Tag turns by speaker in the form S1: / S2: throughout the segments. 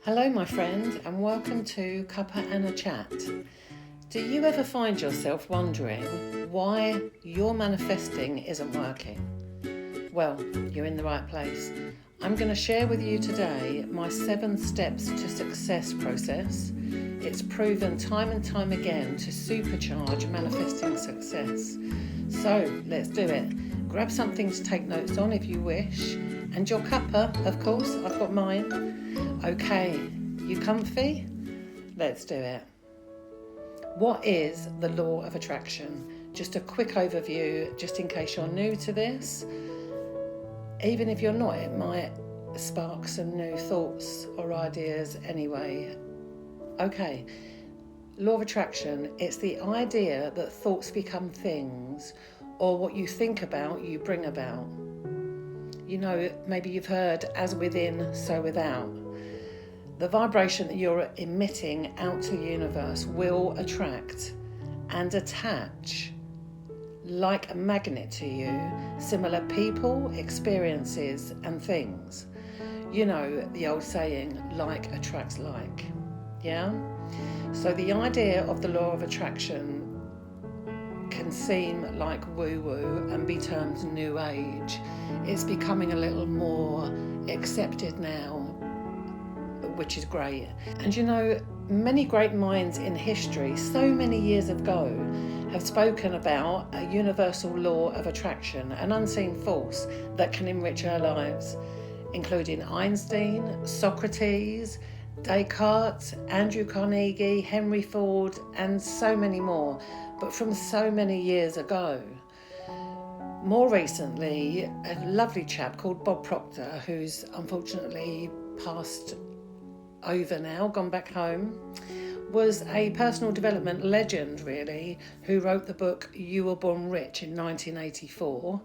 S1: Hello my friend, and welcome to Cuppa and a Chat. Do you ever find yourself wondering why your manifesting isn't working? Well, you're in the right place. I'm going to share with you today my 7 steps to success process. It's proven time and time again to supercharge manifesting success. So let's do it. Grab something to take notes on if you wish, and your cuppa, of course, I've got mine. Okay, you comfy? Let's do it. What is the law of attraction? Just a quick overview, just in case you're new to this. Even if you're not, it might spark some new thoughts or ideas anyway. Okay, law of attraction, it's the idea that thoughts become things, or what you think about, you bring about. You know, maybe you've heard, as within, so without. The vibration that you're emitting out to the universe will attract and attach, like a magnet to you, similar people, experiences and things. You know, the old saying, like attracts like. Yeah? So the idea of the law of attraction can seem like woo-woo and be termed new age. It's becoming a little more accepted now, which is great. And you know, many great minds in history, so many years ago, have spoken about a universal law of attraction, an unseen force that can enrich our lives, including Einstein, Socrates, Descartes, Andrew Carnegie, Henry Ford, and so many more, but from so many years ago. More recently, a lovely chap called Bob Proctor, who's unfortunately passed over now, gone back home, was a personal development legend, really, who wrote the book You Were Born Rich in 1984.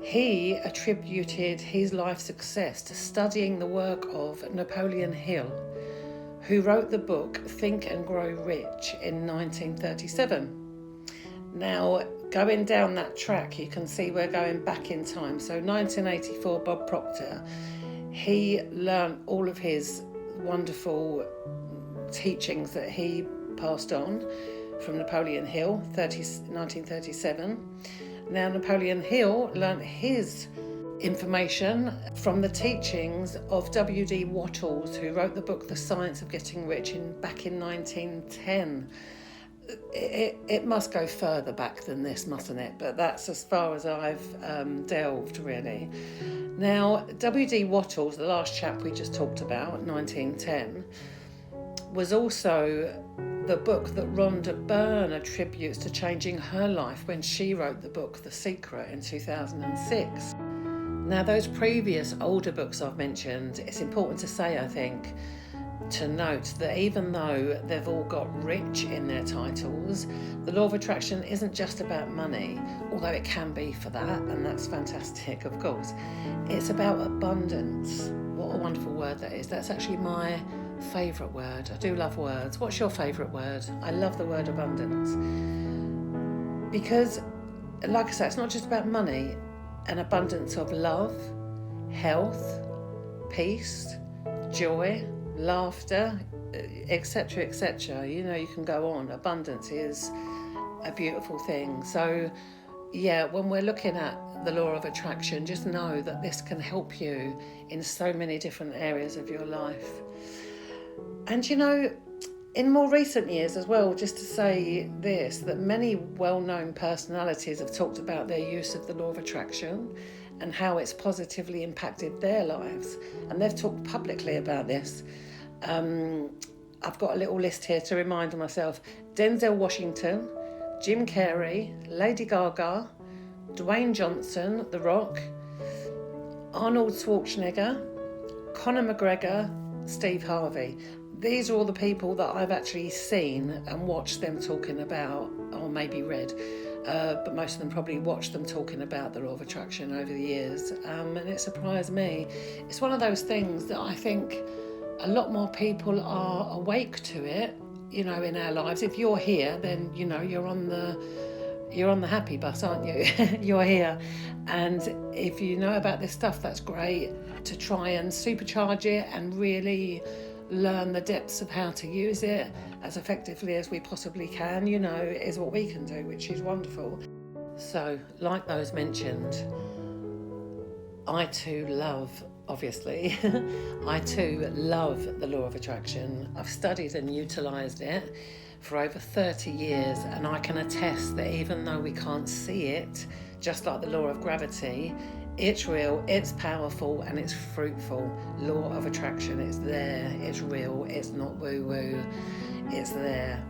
S1: He attributed his life success to studying the work of Napoleon Hill, who wrote the book Think and Grow Rich in 1937. Now, going down that track, you can see we're going back in time. So 1984, Bob Proctor, he learned all of his wonderful teachings that he passed on from Napoleon Hill, 1937. Now, Napoleon Hill learnt his information from the teachings of W.D. Wattles, who wrote the book The Science of Getting Rich back in 1910. It must go further back than this, mustn't it? But that's as far as I've delved, really. Now, W.D. Wattles, the last chap we just talked about, 1910, was also the book that Rhonda Byrne attributes to changing her life when she wrote the book The Secret in 2006. Now, those previous older books I've mentioned, it's important to say, I think, to note that even though they've all got rich in their titles, the law of attraction isn't just about money, although it can be for that, and that's fantastic, of course. It's about abundance. What a wonderful word that is. That's actually my favourite word. I do love words. What's your favourite word? I love the word abundance. Because, like I say, it's not just about money, an abundance of love, health, peace, joy, laughter, etc., etc. You know, you can go on. Abundance is a beautiful thing. So yeah, when we're looking at the law of attraction, just know that this can help you in so many different areas of your life. And you know, in more recent years as well, just to say this, that many well-known personalities have talked about their use of the law of attraction and how it's positively impacted their lives. And they've talked publicly about this. I've got a little list here to remind myself. Denzel Washington, Jim Carrey, Lady Gaga, Dwayne Johnson, The Rock, Arnold Schwarzenegger, Conor McGregor, Steve Harvey. These are all the people that I've actually seen and watched them talking about, or maybe read, but most of them probably watched them talking about the law of attraction over the years, and it surprised me. It's one of those things that I think a lot more people are awake to it, you know, in our lives. If you're here, then, you know, you're on the happy bus, aren't you? You're here. And if you know about this stuff, that's great to try and supercharge it and really learn the depths of how to use it as effectively as we possibly can, is what we can do, which is wonderful. So, like those mentioned, I too love, obviously, I too love the law of attraction. I've studied and utilised it for over 30 years, and I can attest that even though we can't see it, just like the law of gravity, it's real, it's powerful, and it's fruitful. Law of attraction, it's there, it's real, it's not woo-woo, it's there.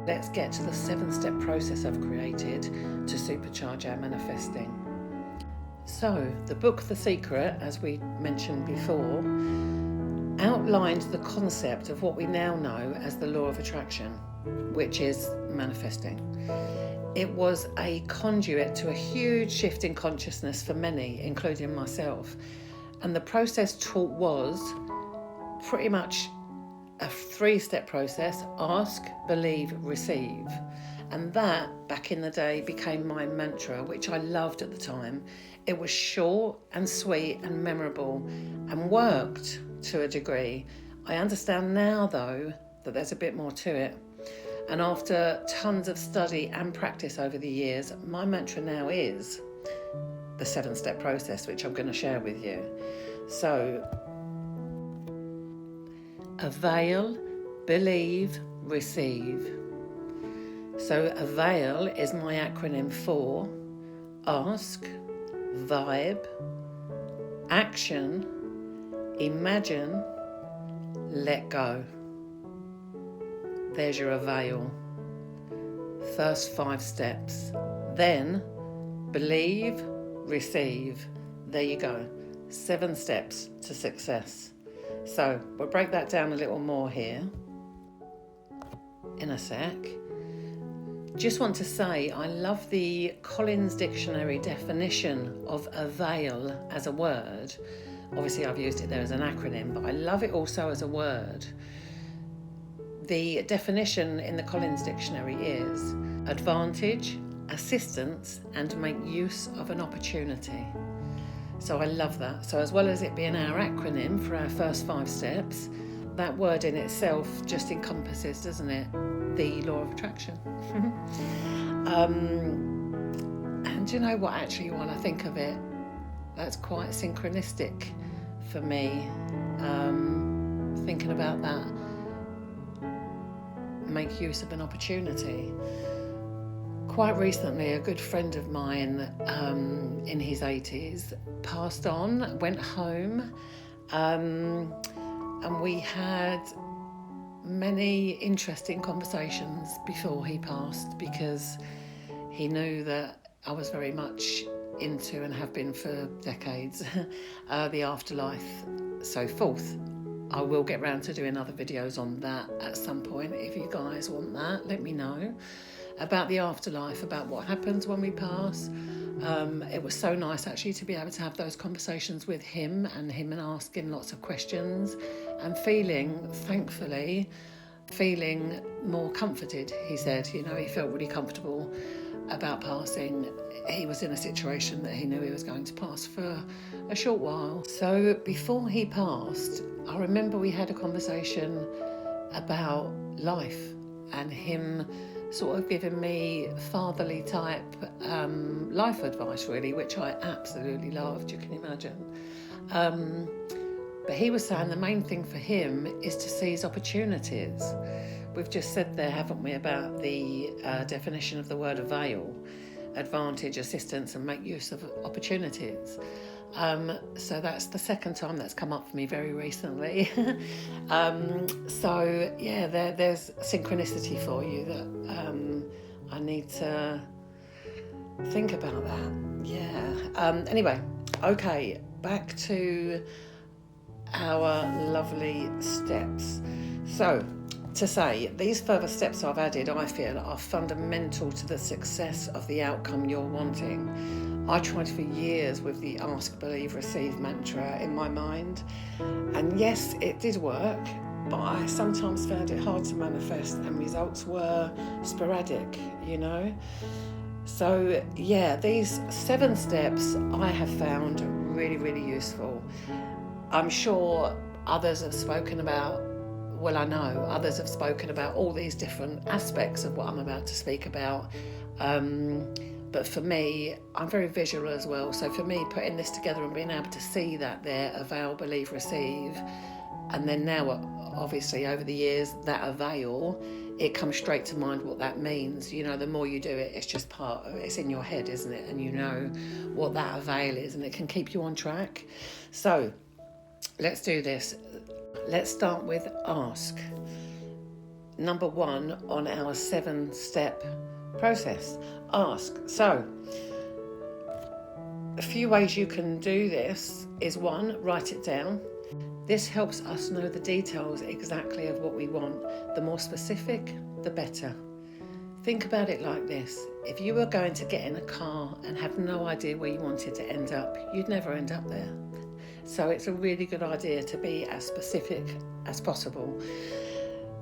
S1: Let's get to the 7-step process I've created to supercharge our manifesting. So, the book The Secret, as we mentioned before, outlined the concept of what we now know as the law of attraction, which is manifesting. It was a conduit to a huge shift in consciousness for many, including myself. And the process taught was pretty much a 3-step process: ask, believe, receive. And that, back in the day, became my mantra, which I loved at the time. It was short and sweet and memorable and worked to a degree. I understand now, though, that there's a bit more to it. And after tons of study and practice over the years, my mantra now is the 7-step process, which I'm going to share with you. So, avail, believe, receive. So avail is my acronym for ask, vibe, action, imagine, let go. There's your avail. First 5 steps. Then believe, receive. There you go. 7 steps to success. So we'll break that down a little more here in a sec. Just want to say I love the Collins Dictionary definition of avail as a word. Obviously I've used it there as an acronym, but I love it also as a word. The definition in the Collins Dictionary is advantage, assistance, and make use of an opportunity. So I love that. So as well as it being our acronym for our first 5 steps, that word in itself just encompasses, doesn't it, the law of attraction. And you know what, actually, while I think of it, that's quite synchronistic for me, thinking about that. Make use of an opportunity. Quite recently, a good friend of mine in his 80s passed on, went home, and we had many interesting conversations before he passed, because he knew that I was very much into, and have been for decades, the afterlife, so forth. I will get round to doing other videos on that at some point. If you guys want that, let me know. About the afterlife, about what happens when we pass. It was so nice actually to be able to have those conversations with him and asking lots of questions and thankfully feeling more comforted. He said, he felt really comfortable about passing. He was in a situation that he knew he was going to pass for a short while. So before he passed, I remember we had a conversation about life and him sort of giving me fatherly type life advice, really, which I absolutely loved, you can imagine. But he was saying the main thing for him is to seize opportunities. We've just said there, haven't we, about the definition of the word avail: advantage, assistance, and make use of opportunities. So that's the second time that's come up for me very recently. So yeah, there's synchronicity for you that I need to think about that. Yeah. Anyway, okay, back to our lovely steps. So, to say, these further steps I've added, I feel, are fundamental to the success of the outcome you're wanting. I tried for years with the ask, believe, receive mantra in my mind. And yes, it did work, but I sometimes found it hard to manifest and results were sporadic, So yeah, these 7 steps I have found really, really useful. I'm sure Others have spoken about, well, I know others have spoken about all these different aspects of what I'm about to speak about. But for me, I'm very visual as well. So for me, putting this together and being able to see that there, avail, believe, receive, and then now, obviously, over the years, that avail, it comes straight to mind what that means. You know, the more you do it, it's just part of it. It's in your head, isn't it? And you know what that avail is, and it can keep you on track. So let's do this. Let's start with ask. Number 1 on our 7-step process. Ask. So a few ways you can do this is 1, write it down. This helps us know the details exactly of what we want. The more specific, the better. Think about it like this. If you were going to get in a car and have no idea where you wanted to end up, you'd never end up there. So it's a really good idea to be as specific as possible.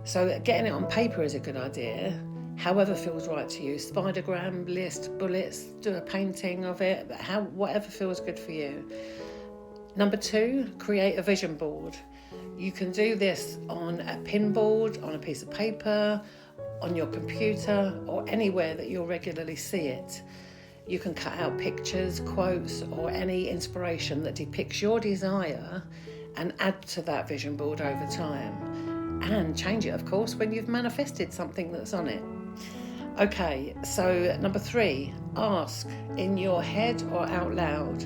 S1: So getting it on paper is a good idea. However feels right to you. Spidergram, list, bullets, do a painting of it, whatever feels good for you. Number 2, create a vision board. You can do this on a pin board, on a piece of paper, on your computer, or anywhere that you'll regularly see it. You can cut out pictures, quotes, or any inspiration that depicts your desire and add to that vision board over time. And change it, of course, when you've manifested something that's on it. Okay, so number 3, ask in your head or out loud.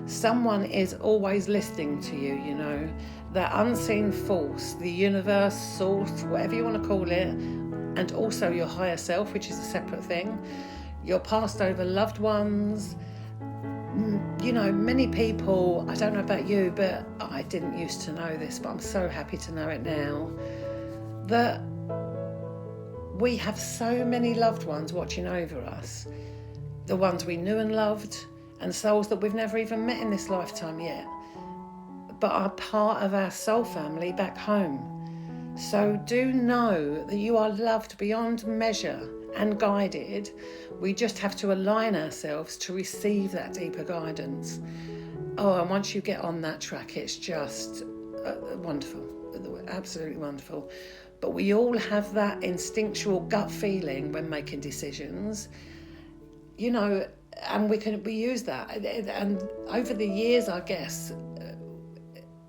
S1: Someone is always listening to you, you know, that unseen force, the universe, source, whatever you want to call it, and also your higher self, which is a separate thing, your passed over loved ones. You know, many people, I don't know about you, but I didn't used to know this, but I'm so happy to know it now, that we have so many loved ones watching over us, the ones we knew and loved, and souls that we've never even met in this lifetime yet, but are part of our soul family back home. So do know that you are loved beyond measure and guided. We just have to align ourselves to receive that deeper guidance. Oh, and once you get on that track, it's just wonderful, absolutely wonderful. But we all have that instinctual gut feeling when making decisions, you know, and we use that. And over the years, I guess,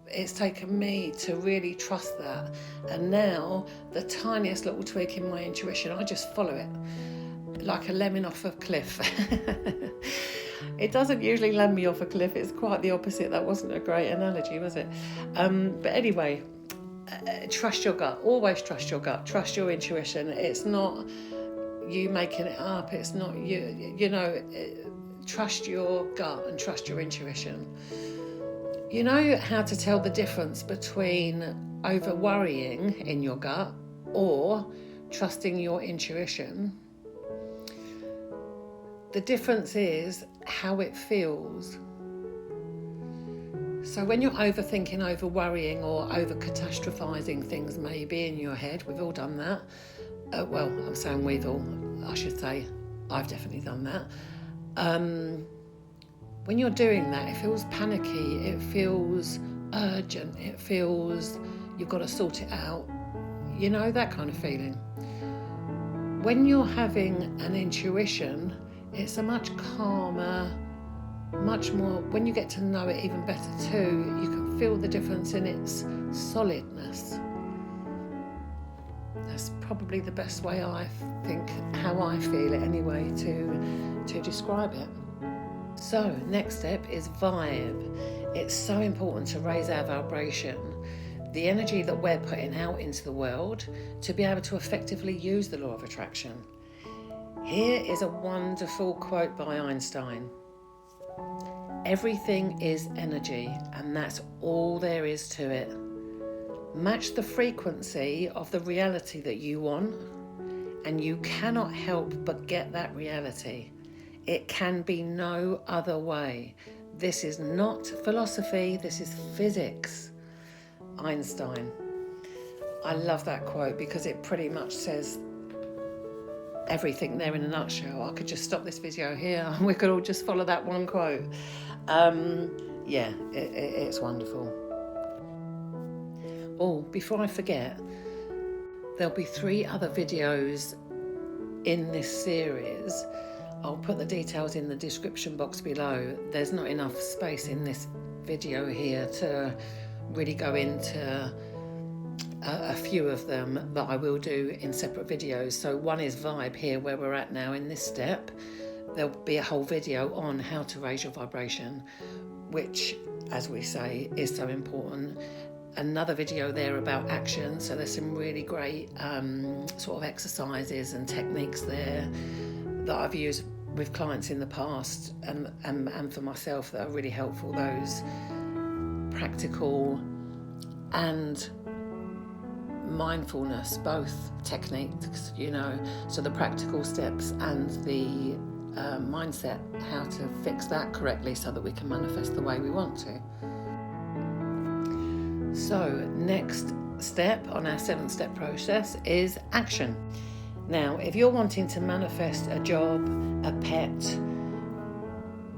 S1: it's taken me to really trust that. And now the tiniest little tweak in my intuition, I just follow it like a lemon off a cliff. It doesn't usually land me off a cliff. It's quite the opposite. That wasn't a great analogy, was it? But anyway, trust your gut. Always trust your gut. Trust your intuition. It's not you making it up. It's not you know, trust your gut and trust your intuition. You know how to tell the difference between over worrying in your gut or trusting your intuition. The difference is how it feels. So when you're overthinking, over worrying, or over catastrophizing things maybe in your head, we've all done that. Well, I'm saying we've all, I should say, I've definitely done that. When you're doing that, it feels panicky, it feels urgent, it feels you've got to sort it out. You know, that kind of feeling. When you're having an intuition, it's a much calmer, much more, when you get to know it even better too, you can feel the difference in its solidness. That's probably the best way, I think, how I feel it anyway, to describe it. So, next step is vibe. It's so important to raise our vibration, the energy that we're putting out into the world, to be able to effectively use the law of attraction. Here is a wonderful quote by Einstein. Everything is energy, and that's all there is to it. Match the frequency of the reality that you want, and you cannot help but get that reality. It can be no other way. This is not philosophy, this is physics. Einstein. I love that quote because it pretty much says everything there in a nutshell. I could just stop this video here and we could all just follow that one quote. It's wonderful. Oh, before I forget, there'll be 3 other videos in this series. I'll put the details in the description box below. There's not enough space in this video here to really go into a few of them that I will do in separate videos. So one is vibe here, where we're at now in this step. There'll be a whole video on how to raise your vibration, which, as we say, is so important. Another video there about action, so there's some really great sort of exercises and techniques there that I've used with clients in the past and for myself that are really helpful. Those practical and mindfulness, both techniques, so the practical steps and the mindset, how to fix that correctly so that we can manifest the way we want to. So next step on our 7-step process is action. Now, if you're wanting to manifest a job, a pet,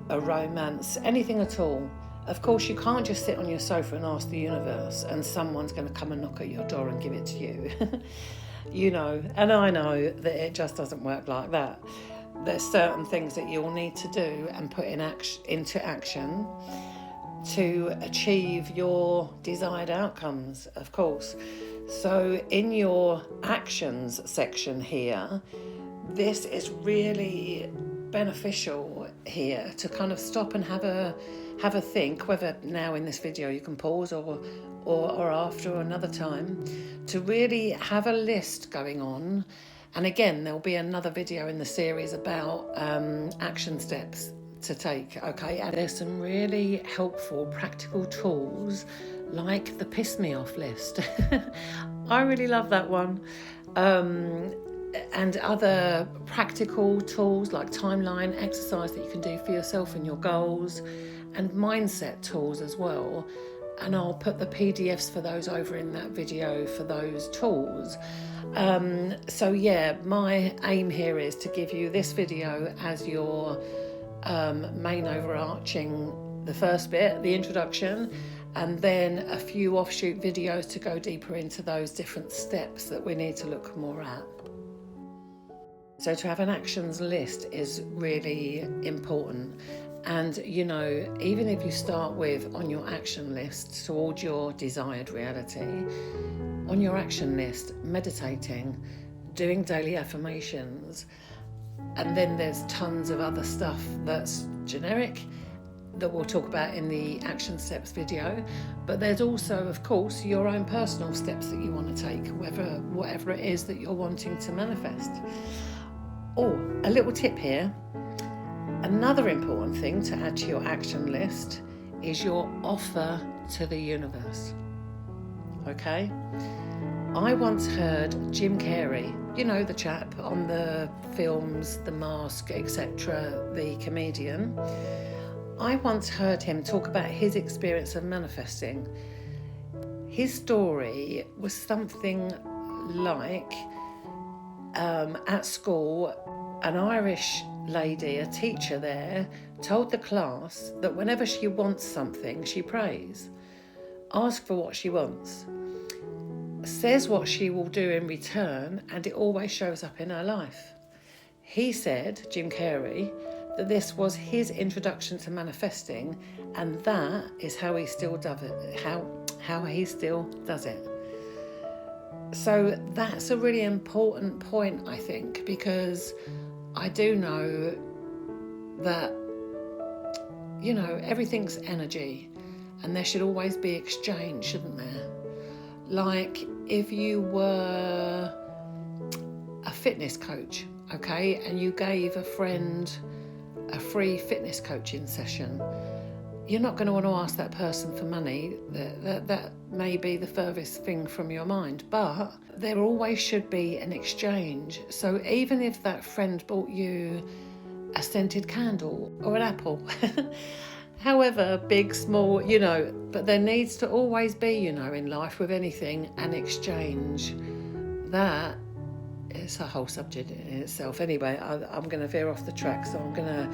S1: a romance, anything at all, of course you can't just sit on your sofa and ask the universe and someone's going to come and knock at your door and give it to you. And I know that it just doesn't work like that. There's certain things that you'll need to do and put into action to achieve your desired outcomes, of course. So in your actions section here, this is really beneficial here to kind of stop and have a think, whether now in this video you can pause or after or another time, to really have a list going on. And again, there'll be another video in the series about action steps to take, okay? And there's some really helpful practical tools like the piss me off list. I really love that one. And other practical tools like timeline exercise that you can do for yourself and your goals, and mindset tools as well. And I'll put the PDFs for those over in that video for those tools. So yeah, my aim here is to give you this video as your main overarching, the first bit, the introduction, and then a few offshoot videos to go deeper into those different steps that we need to look more at. So to have an actions list is really important. And, even if you start with on your action list towards your desired reality, on your action list, meditating, doing daily affirmations, and then there's tons of other stuff that's generic that we'll talk about in the action steps video. But there's also, of course, your own personal steps that you want to take, whatever it is that you're wanting to manifest. Oh, a little tip here. Another important thing to add to your action list is your offer to the universe. Okay? I once heard Jim Carrey, the chap on the films, The Mask, etc., the comedian. I once heard him talk about his experience of manifesting. His story was something like, at school, an Irish lady, a teacher there, told the class that whenever she wants something, she prays. Ask for what she wants. Says what she will do in return, and it always shows up in her life. He said, Jim Carrey, that this was his introduction to manifesting, and that is how he still does it. How he still does it. So that's a really important point, I think, because I do know that, everything's energy, and there should always be exchange, shouldn't there? Like if you were a fitness coach, okay, and you gave a friend a free fitness coaching session, you're not going to want to ask that person for money. That may be the furthest thing from your mind, but there always should be an exchange. So even if that friend bought you a scented candle or an apple, however big, small, but there needs to always be, in life with anything, an exchange. That is a whole subject in itself. Anyway, I'm going to veer off the track, so I'm going to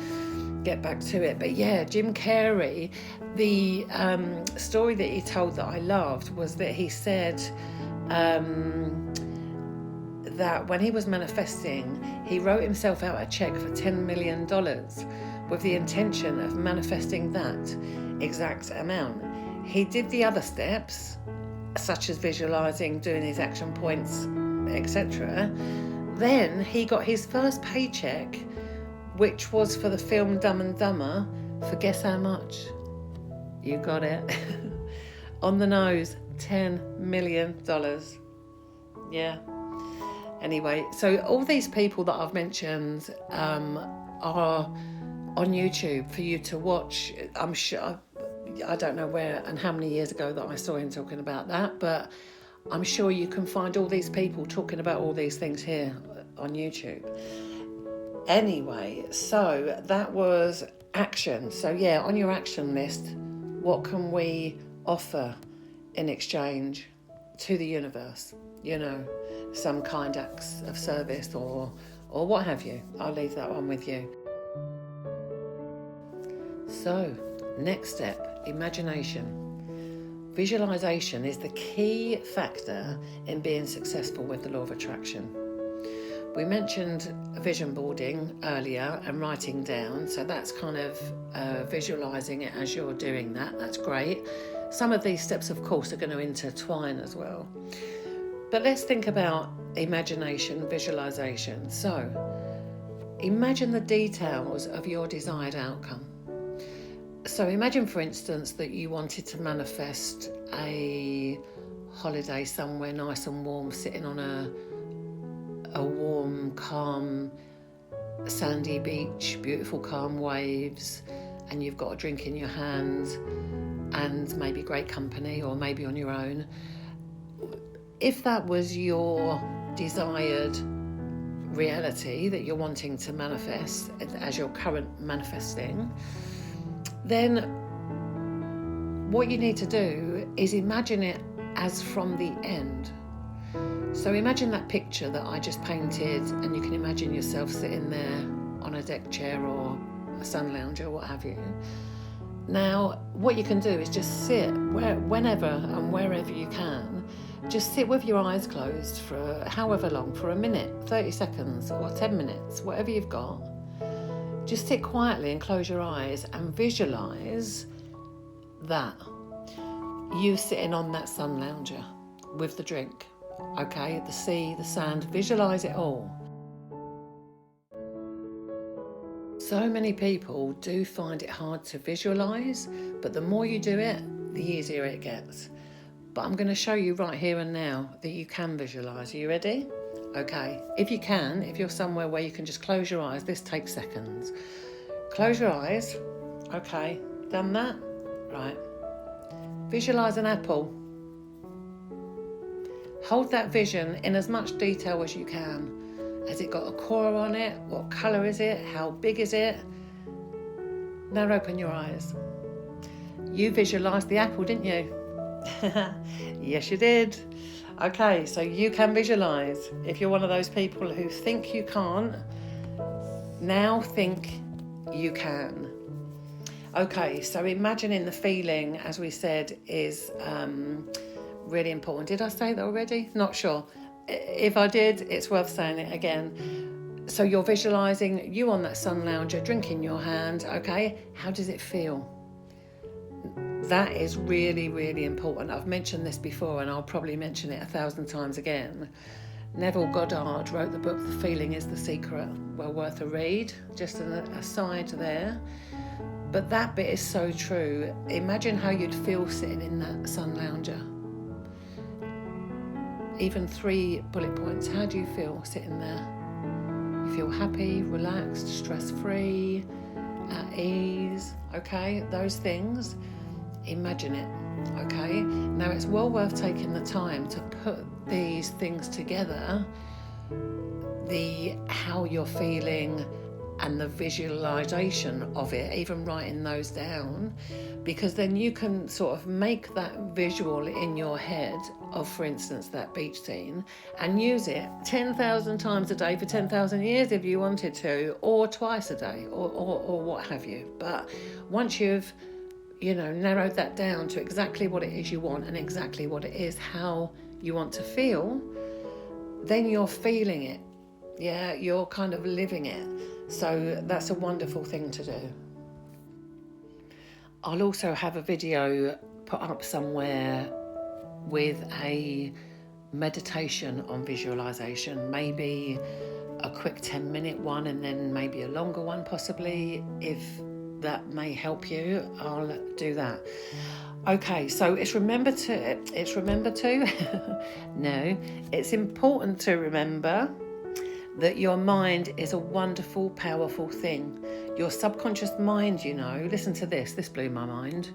S1: get back to it. But yeah, Jim Carrey, the story that he told that I loved was that he said that when he was manifesting, he wrote himself out a check for $10 million with the intention of manifesting that exact amount. He did the other steps, such as visualizing, doing his action points, etc. Then he got his first paycheck, which was for the film Dumb and Dumber, for guess how much? You got it. On the nose, $10 million. Yeah. Anyway, so all these people that I've mentioned are on YouTube for you to watch. I'm sure, I don't know where and how many years ago that I saw him talking about that, but I'm sure you can find all these people talking about all these things here on YouTube. Anyway, so that was action. So yeah, on your action list, what can we offer in exchange to the universe? You know, some kind acts of service or what have you. I'll leave that one with you. So, next step, imagination. Visualization is the key factor in being successful with the law of attraction. We mentioned vision boarding earlier and writing down, so that's kind of visualizing it as you're doing that. That's great. Some of these steps, of course, are going to intertwine as well. But let's think about imagination, visualization. So, imagine the details of your desired outcome. So imagine, for instance, that you wanted to manifest a holiday somewhere nice and warm, sitting on a warm, calm, sandy beach, beautiful calm waves, and you've got a drink in your hand and maybe great company or maybe on your own. If that was your desired reality that you're wanting to manifest as your current manifesting, then what you need to do is imagine it as from the end. So imagine that picture that I just painted, and you can imagine yourself sitting there on a deck chair or a sun lounger, what have you. Now, what you can do is just sit whenever and wherever you can. Just sit with your eyes closed for however long, for a minute, 30 seconds or 10 minutes, whatever you've got. Just sit quietly and close your eyes and visualise that. You sitting on that sun lounger with the drink, okay? The sea, the sand, visualise it all. So many people do find it hard to visualise, but the more you do it, the easier it gets. But I'm going to show you right here and now that you can visualise. Are you ready? Okay, if you can, if you're somewhere where you can just close your eyes, this takes seconds. Close your eyes. Okay, done that? Right. Visualise an apple. Hold that vision in as much detail as you can. Has it got a core on it? What colour is it? How big is it? Now open your eyes. You visualised the apple, didn't you? Yes, you did. Okay, so you can visualise. If you're one of those people who think you can't, now think you can. Okay, so imagining the feeling, as we said, is really important. Did I say that already? Not sure. If I did, it's worth saying it again. So you're visualising you on that sun lounger, drink in your hand, okay? How does it feel? That is really, really important. I've mentioned this before and I'll probably mention it 1,000 times again. Neville Goddard wrote the book, The Feeling is the Secret. Well worth a read, just an aside there. But that bit is so true. Imagine how you'd feel sitting in that sun lounger. Even 3 bullet points. How do you feel sitting there? You feel happy, relaxed, stress-free, at ease, okay? Those things. Imagine it, okay? Now it's well worth taking the time to put these things together, how you're feeling and the visualization of it, even writing those down, because then you can sort of make that visual in your head of, for instance, that beach scene, and use it 10,000 times a day for 10,000 years if you wanted to, or twice a day, or what have you. But once you've narrowed that down to exactly what it is you want and exactly what it is how you want to feel, then you're feeling it. Yeah, you're kind of living it. So that's a wonderful thing to do. I'll also have a video put up somewhere with a meditation on visualization, maybe a quick 10-minute one and then maybe a longer one possibly. If that may help you, I'll do that. Okay, so it's important to remember that your mind is a wonderful, powerful thing. Your subconscious mind, listen to this blew my mind.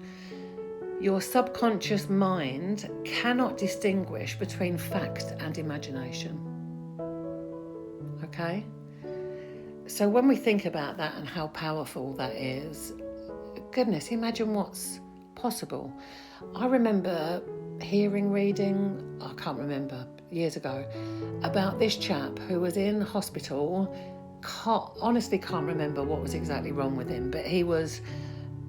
S1: Your subconscious mind cannot distinguish between fact and imagination. Okay? So when we think about that and how powerful that is, goodness, imagine what's possible. I remember reading, I can't remember, years ago, about this chap who was in hospital. Honestly can't remember what was exactly wrong with him, but he was,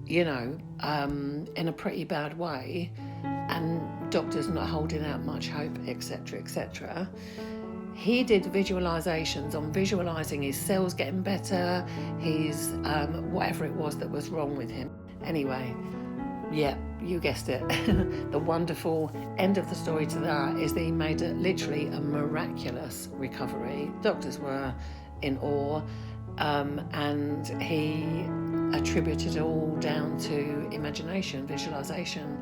S1: in a pretty bad way, and doctors not holding out much hope, etc., etc. He did visualizations on visualizing his cells getting better, his whatever it was that was wrong with him. Anyway, yeah, you guessed it. The wonderful end of the story to that is that he made literally a miraculous recovery. Doctors were in awe, and he attributed it all down to imagination, visualization,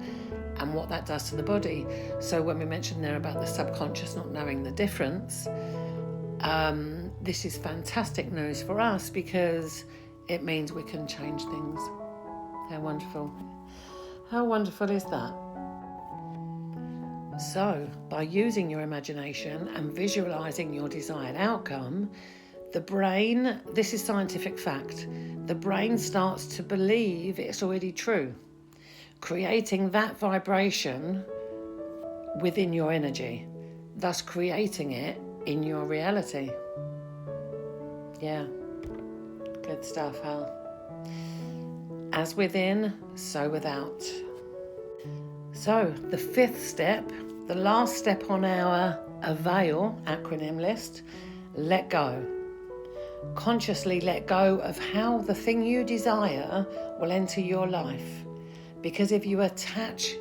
S1: and what that does to the body. So when we mentioned there about the subconscious not knowing the difference, this is fantastic news for us, because it means we can change things. How wonderful. How wonderful is that? So, by using your imagination and visualizing your desired outcome, the brain, this is scientific fact, the brain starts to believe it's already true, creating that vibration within your energy, thus creating it in your reality. Yeah, good stuff, huh? As within, so without. So the fifth step, the last step on our AVAIL acronym list, let go. Consciously let go of how the thing you desire will enter your life. Because if you attach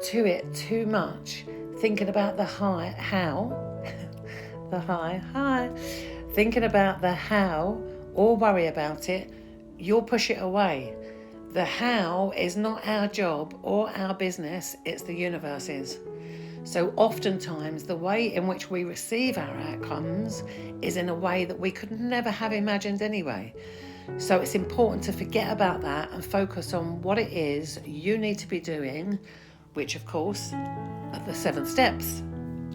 S1: to it too much, thinking about the thinking about the how, or worry about it, you'll push it away. The how is not our job or our business, it's the universe's. So oftentimes the way in which we receive our outcomes is in a way that we could never have imagined anyway. So it's important to forget about that and focus on what it is you need to be doing, which of course are the 7 steps.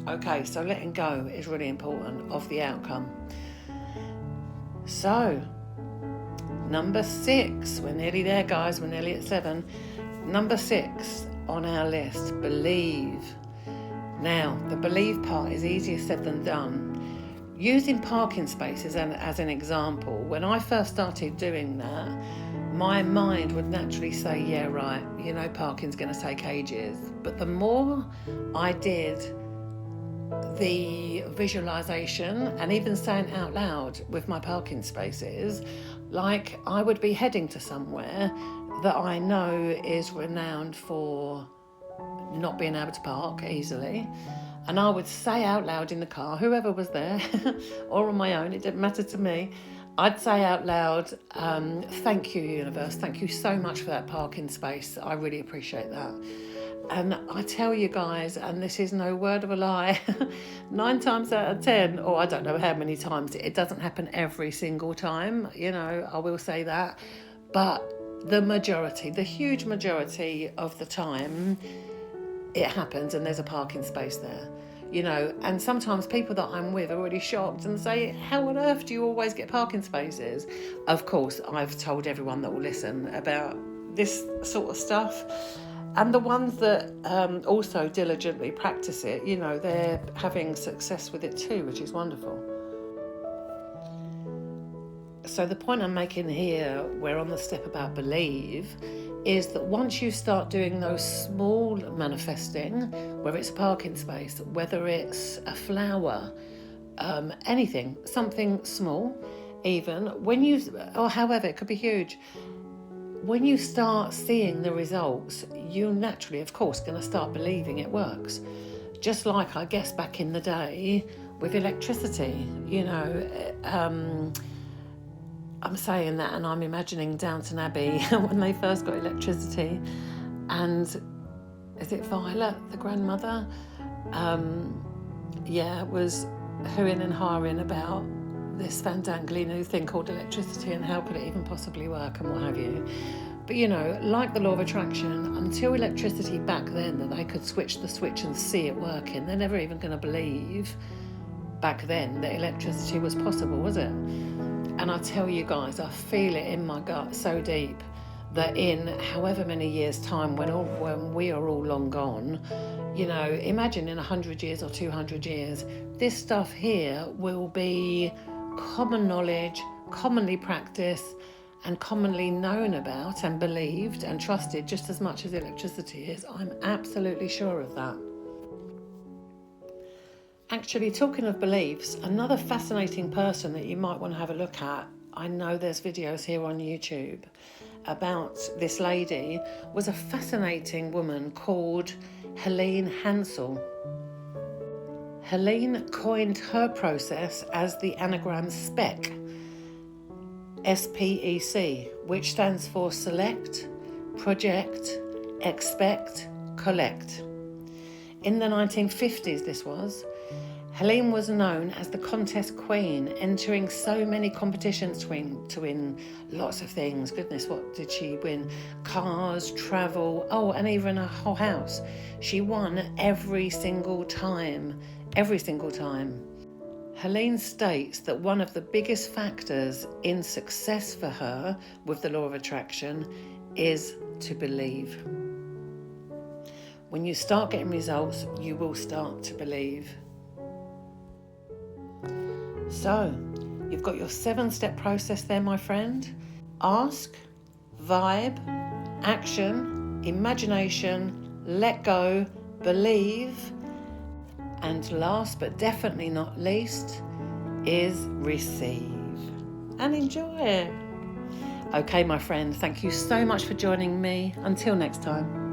S1: Okay, so letting go is really important of the outcome. So, number 6, we're nearly there, guys, we're nearly at 7. Number 6 on our list, believe. Now, the believe part is easier said than done. Using parking spaces as an example, when I first started doing that, my mind would naturally say, yeah, right, parking's going to take ages. But the more I did the visualization and even saying out loud with my parking spaces, like I would be heading to somewhere that I know is renowned for not being able to park easily, and I would say out loud in the car, whoever was there or on my own, it didn't matter to me, I'd say out loud, thank you, universe, thank you so much for that parking space, I really appreciate that. And I tell you guys, and this is no word of a lie, 9 times out of 10, or I don't know how many times, it doesn't happen every single time, I will say that, but the huge majority of the time, it happens and there's a parking space there. And sometimes people that I'm with are really shocked and say, how on earth do you always get parking spaces? Of course, I've told everyone that will listen about this sort of stuff. And the ones that also diligently practice it, they're having success with it too, which is wonderful. So the point I'm making here, we're on the step about believe, is that once you start doing those small manifesting, whether it's a parking space, whether it's a flower, anything, something small, even, or however, it could be huge. When you start seeing the results, you're naturally, of course, going to start believing it works. Just like, I guess, back in the day with electricity, I'm saying that and I'm imagining Downton Abbey when they first got electricity, and is it Violet, the grandmother? Was hooing and hawing about this fandangly new thing called electricity and how could it even possibly work and what have you. But like the law of attraction, until electricity back then that they could switch the switch and see it working, they're never even going to believe back then that electricity was possible, was it? And I tell you guys, I feel it in my gut so deep that in however many years' time, when we are all long gone, imagine in 100 years or 200 years, this stuff here will be common knowledge, commonly practiced, and commonly known about and believed and trusted just as much as electricity is. I'm absolutely sure of that. Actually, talking of beliefs, another fascinating person that you might want to have a look at, I know there's videos here on YouTube about this lady, was a fascinating woman called Helene Hansel. Helene coined her process as the anagram SPEC, SPEC, which stands for Select, Project, Expect, Collect. In the 1950s this was. Helene was known as the contest queen, entering so many competitions to win lots of things. Goodness, what did she win? Cars, travel, and even a whole house. She won every single time. Helene states that one of the biggest factors in success for her with the law of attraction is to believe. When you start getting results, you will start to believe. So, you've got your 7-step process there, my friend. Ask, vibe, action, imagination, let go, believe, and last but definitely not least is receive and enjoy it. Okay, my friend, thank you so much for joining me. Until next time.